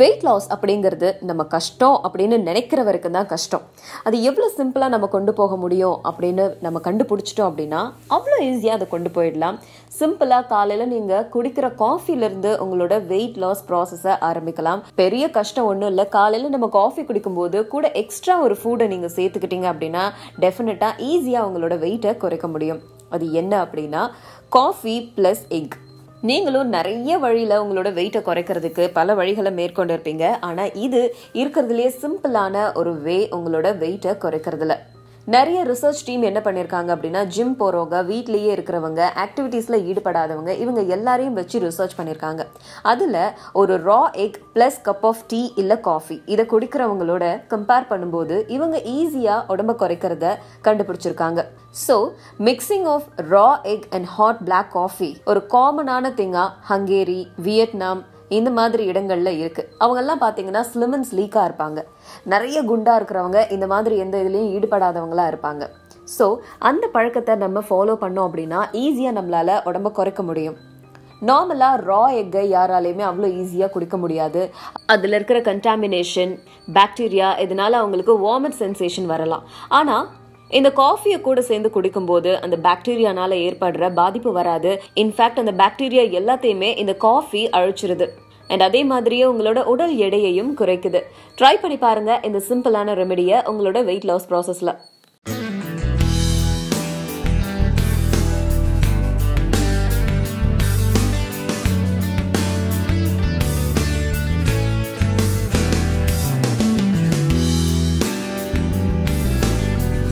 Weight loss அப்படிங்கிறது நம்ம கஷ்டம் அப்படின்னு நினைக்கிறவருக்கு தான் கஷ்டம். அது எவ்வளோ சிம்பிளாக நம்ம கொண்டு போக முடியும் அப்படின்னு நம்ம கண்டுபிடிச்சிட்டோம் அப்படின்னா அவ்வளோ ஈஸியாக அதை கொண்டு போயிடலாம். சிம்பிளாக காலையில் நீங்கள் குடிக்கிற காஃபிலேருந்து உங்களோட வெயிட் லாஸ் ப்ராசஸை ஆரம்பிக்கலாம். பெரிய கஷ்டம் ஒன்றும் இல்லை. காலையில் நம்ம காஃபி குடிக்கும்போது கூட எக்ஸ்ட்ரா ஒரு ஃபுட்டை நீங்கள் சேர்த்துக்கிட்டீங்க அப்படின்னா டெஃபினட்டாக ஈஸியாக உங்களோட வெயிட்டை குறைக்க முடியும். அது என்ன அப்படின்னா காஃபி ப்ளஸ் எக். நீங்களும் நிறைய வழியில் உங்களோட வெயிட்டை குறைக்கிறதுக்கு பல வழிகளை மேற்கொண்டு இருப்பீங்க. ஆனால் இது இருக்கிறதுலே சிம்பிளான ஒரு வே உங்களோட வெயிட்டை குறைக்கிறதுல. நிறைய ரிசர்ச் டீம் என்ன பண்ணியிருக்காங்க அப்படின்னா ஜிம் போகிறவங்க, வீட்லேயே இருக்கிறவங்க, ஆக்டிவிட்டீஸில் ஈடுபடாதவங்க, இவங்க எல்லாரையும் வச்சு ரிசர்ச் பண்ணியிருக்காங்க. அதில் ஒரு raw egg plus cup of tea இல்லை காஃபி இதை குடிக்கிறவங்களோட கம்பேர் பண்ணும்போது இவங்க ஈஸியாக உடம்பை குறைக்கிறத கண்டுபிடிச்சிருக்காங்க. So mixing of raw egg and hot black coffee ஒரு காமனான திங்காக ஹங்கேரி, வியட்நாம் இந்த மாதிரி இடங்கள்ல இருக்கு. அவங்க எல்லாம் பாத்தீங்கன்னா ஸ்லிம் அண்ட் ஸ்லீக்கா இருப்பாங்க. நிறைய குண்டா இருக்கிறவங்க இந்த மாதிரி எந்த இதுலயும் ஈடுபடாதவங்களா இருப்பாங்க. ஸோ அந்த பழக்கத்தை நம்ம ஃபாலோ பண்ணோம் அப்படின்னா ஈஸியா நம்மளால உடம்ப குறைக்க முடியும். நார்மலா ரா எக்கை யாராலையுமே அவ்வளோ ஈஸியா குடிக்க முடியாது. அதுல இருக்கிற கண்டாமினேஷன், பாக்டீரியா, இதனால அவங்களுக்கு வாமிட் சென்சேஷன் வரலாம். ஆனா இந்த காஃபியை கூட சேர்ந்து குடிக்கும்போது அந்த பாக்டீரியானால ஏற்படுற பாதிப்பு வராது. இன்ஃபேக்ட் அந்த பாக்டீரியா எல்லாத்தையுமே இந்த காஃபி அழிச்சிருது. அண்ட் அதே மாதிரியே உங்களோட உடல் எடையையும் குறைக்குது. ட்ரை பண்ணி பாருங்க இந்த சிம்பிளான ரெமெடியை உங்களோட வெயிட் லாஸ் ப்ராசஸ்ல.